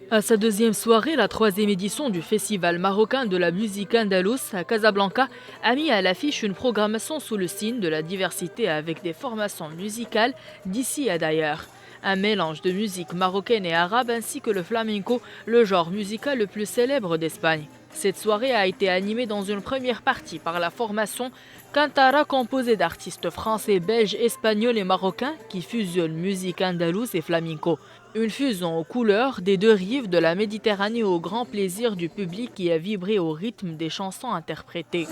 À sa deuxième soirée, la troisième édition du Festival marocain de la musique andalouse à Casablanca a mis à l'affiche une programmation sous le signe de la diversité avec des formations musicales d'ici et d'ailleurs. Un mélange de musique marocaine et arabe ainsi que le flamenco, le genre musical le plus célèbre d'Espagne. Cette soirée a été animée dans une première partie par la formation Cantara composée d'artistes français, belges, espagnols et marocains qui fusionnent musique andalouse et flamenco. Une fusion aux couleurs des deux rives de la Méditerranée au grand plaisir du public qui a vibré au rythme des chansons interprétées.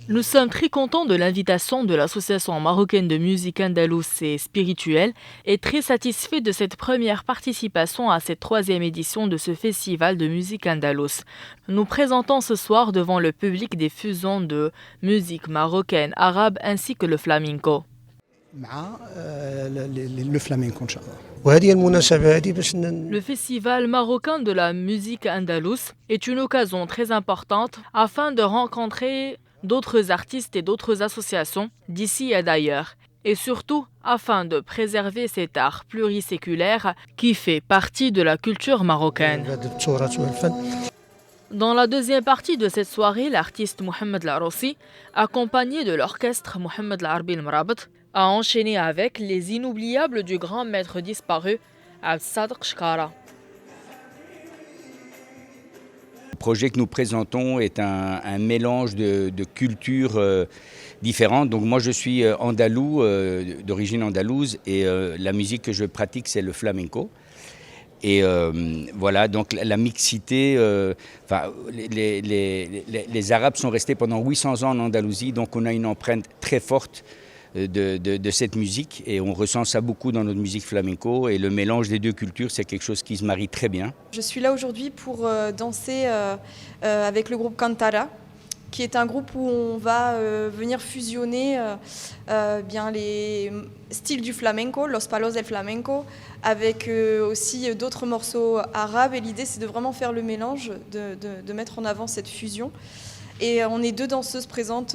Nous sommes très contents de l'invitation de l'Association marocaine de musique andalouse et spirituelle et très satisfaits de cette première participation à cette troisième édition de ce festival de musique andalouse. Nous présentons ce soir devant le public des fusions de musique marocaine, arabe ainsi que le flamenco. Le festival marocain de la musique andalouse est une occasion très importante afin de rencontrer d'autres artistes et d'autres associations d'ici et d'ailleurs, et surtout afin de préserver cet art pluriséculaire qui fait partie de la culture marocaine. Dans la deuxième partie de cette soirée, l'artiste Mohamed Larossi, accompagné de l'orchestre Mohamed Larbi Mrabat, a enchaîné avec les inoubliables du grand maître disparu, Abd-Sadq Shkara. Le projet que nous présentons est un mélange de cultures différentes. Donc moi je suis andalou, d'origine andalouse, et la musique que je pratique c'est le flamenco. Et voilà, donc la mixité, les Arabes sont restés pendant 800 ans en Andalousie, donc on a une empreinte très forte de cette musique et on ressent ça beaucoup dans notre musique flamenco et le mélange des deux cultures c'est quelque chose qui se marie très bien. Je suis là aujourd'hui pour danser avec le groupe Cantara, qui est un groupe où on va venir fusionner bien les styles du flamenco, los palos del flamenco, avec aussi d'autres morceaux arabes. Et l'idée, c'est de vraiment faire le mélange, de mettre en avant cette fusion. Et on est deux danseuses présentes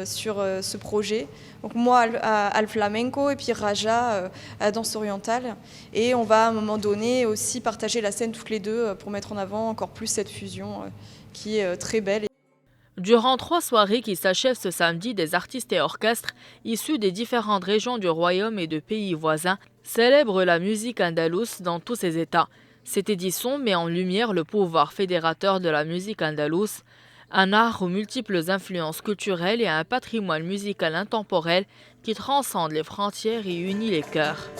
sur ce projet. Donc moi à le flamenco et puis Raja à la danse orientale. Et on va à un moment donné aussi partager la scène toutes les deux pour mettre en avant encore plus cette fusion qui est très belle. Durant 3 soirées qui s'achèvent ce samedi, des artistes et orchestres issus des différentes régions du royaume et de pays voisins célèbrent la musique andalouse dans tous ses états. Cette édition met en lumière le pouvoir fédérateur de la musique andalouse, un art aux multiples influences culturelles et un patrimoine musical intemporel qui transcende les frontières et unit les cœurs.